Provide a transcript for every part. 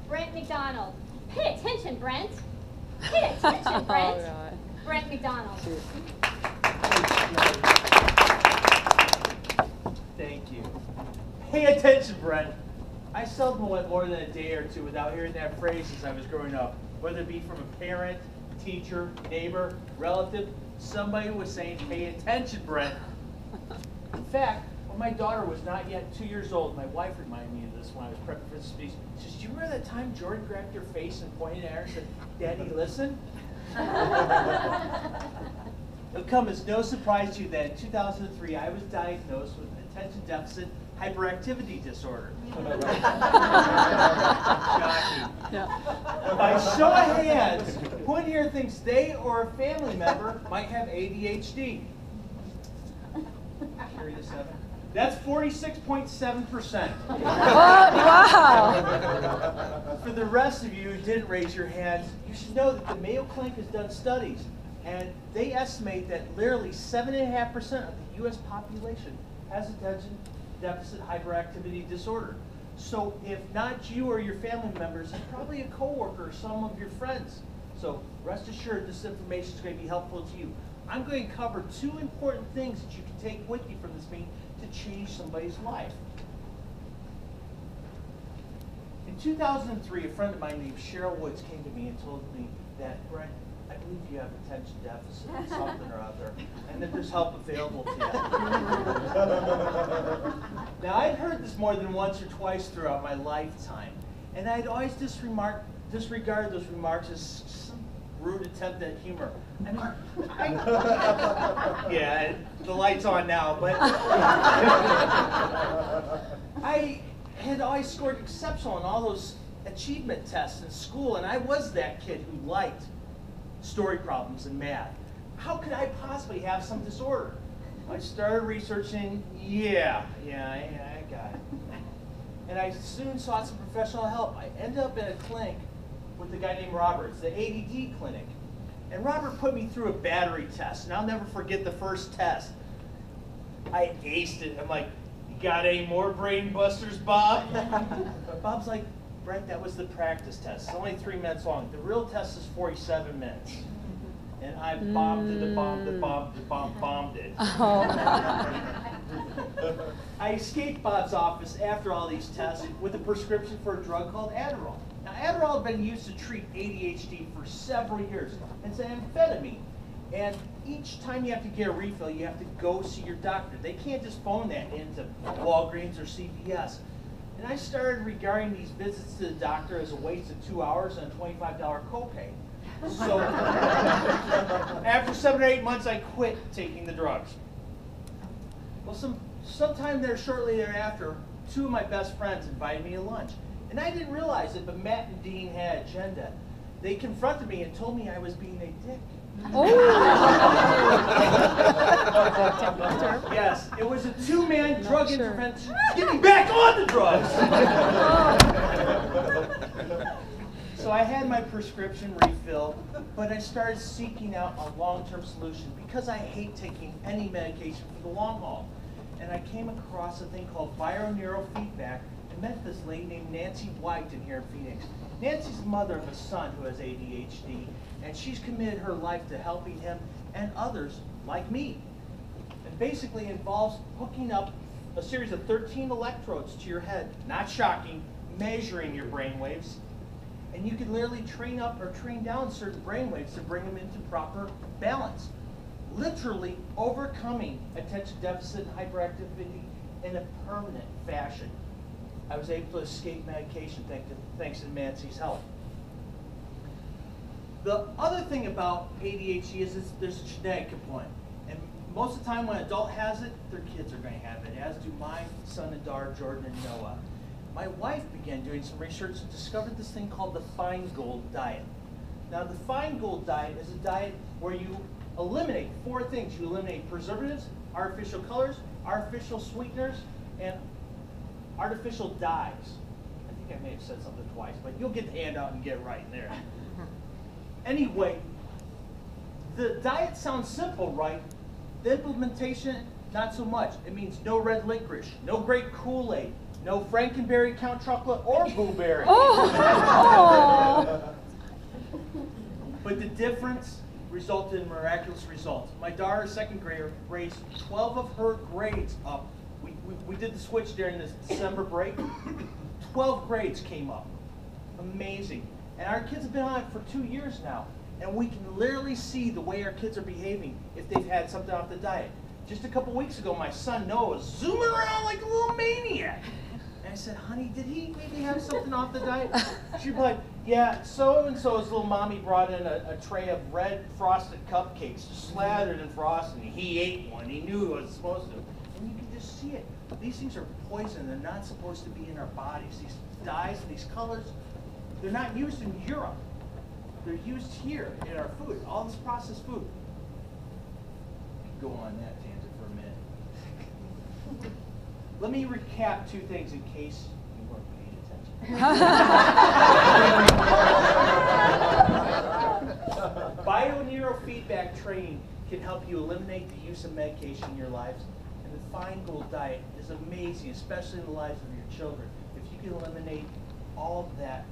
Brent McDonald. Pay attention, Brent. Pay attention, Brent. Oh, Brent McDonald. Thank you. Pay attention, Brent. I seldom went more than a day or two without hearing that phrase as I was growing up, whether it be from a parent, teacher, neighbor, relative. Somebody was saying, pay attention, Brent. In fact, when my daughter was not yet 2 years old, my wife reminded me of this when I was prepping for the speech. She says, do you remember that time Jordan grabbed your face and pointed at her and said, Daddy, listen? It'll come as no surprise to you that in 2003, I was diagnosed with attention deficit hyperactivity disorder. Shocking. Yeah. By show of hands, who in here thinks they or a family member might have ADHD? Curious seven. That's 46.7%. Wow. For the rest of you who didn't raise your hands, you should know that the Mayo Clinic has done studies, and they estimate that literally 7.5% of the U.S. population has attention deficit hyperactivity disorder. So if not you or your family members, it's probably a coworker or some of your friends. So rest assured this information is going to be helpful to you. I'm going to cover two important things that you can take with you from this meeting to change somebody's life. In 2003, a friend of mine named Cheryl Woods came to me and told me that, Brent, I believe you have attention deficit or something or other, and that there's help available to you. Now, I'd heard this more than once or twice throughout my lifetime, and I'd always disregarded those remarks as some rude attempt at humor. I mean, yeah, the light's on now, but I had always scored exceptional on all those achievement tests in school, and I was that kid who liked story problems and math. How could I possibly have some disorder? I started researching, I got it. And I soon sought some professional help. I ended up in a clinic with a guy named Robert. It's the ADD clinic. And Robert put me through a battery test, and I'll never forget the first test. I aced it. I'm like, you got any more brain busters, Bob? But Bob's like, Brent, that was the practice test. It's only 3 minutes long. The real test is 47 minutes. And I bombed it, bombed it. Oh. I escaped Bob's office after all these tests with a prescription for a drug called Adderall. Now, Adderall had been used to treat ADHD for several years. It's an amphetamine. And each time you have to get a refill, you have to go see your doctor. They can't just phone that into Walgreens or CVS. And I started regarding these visits to the doctor as a waste of 2 hours and a $25 copay. So after 7 or 8 months, I quit taking the drugs. Well, sometime there shortly thereafter, 2 of my best friends invited me to lunch. And I didn't realize it, but Matt and Dean had an agenda. They confronted me and told me I was being a dick. Oh. Yes, it was a 2-man drug intervention. Get me back on the drugs! So I had my prescription refilled, but I started seeking out a long-term solution because I hate taking any medication for the long haul. And I came across a thing called bioneurofeedback and met this lady named Nancy White in here in Phoenix. Nancy's the mother of a son who has ADHD, and she's committed her life to helping him and others like me. It basically involves hooking up a series of 13 electrodes to your head, not shocking, measuring your brain waves, and you can literally train up or train down certain brain waves to bring them into proper balance. Literally overcoming attention deficit and hyperactivity in a permanent fashion. I was able to escape medication thanks to Nancy's help. The other thing about ADHD is there's a genetic component. And most of the time when an adult has it, their kids are going to have it, as do my son and daughter, Jordan and Noah. My wife began doing some research and discovered this thing called the Feingold diet. Now, the Feingold diet is a diet where you eliminate 4 things. You eliminate preservatives, artificial colors, artificial sweeteners, and artificial dyes. I think I may have said something twice, but you'll get the handout and get it right in there. Anyway, the diet sounds simple, right? The implementation, not so much. It means no red licorice, no grape Kool-Aid, No Frankenberry, Count Chocolate, or Boo Berry. Oh. But the difference resulted in miraculous results. My daughter, second grader, raised 12 of her grades up. We did the switch during this December break. 12 grades came up. Amazing. And our kids have been on it for 2 years now. And we can literally see the way our kids are behaving if they've had something off the diet. Just a couple weeks ago, my son Noah was zooming around like a little maniac. And I said, honey, did he maybe have something off the diet? She'd be like, yeah, so-and-so's little mommy brought in a tray of red frosted cupcakes slathered in frosting. He ate one. He knew it was supposed to. And you can just see it. These things are poison. They're not supposed to be in our bodies. These dyes and these colors, they're not used in Europe. They're used here in our food, all this processed food. Go on that tangent for a minute. Let me recap 2 things in case you weren't paying attention. Bioneurofeedback training can help you eliminate the use of medication in your lives. And the Feingold diet is amazing, especially in the lives of your children. If you can eliminate all of that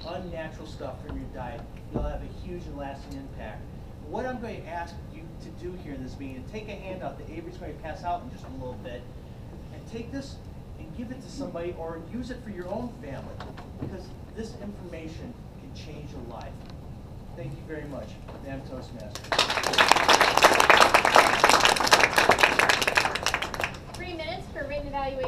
unnatural stuff from your diet, you'll have a huge and lasting impact. What I'm going to ask you to do here in this meeting, take a handout that Avery's going to pass out in just a little bit, and take this and give it to somebody or use it for your own family, because this information can change your life. Thank you very much. I'm Toastmasters. 3 minutes for written evaluation.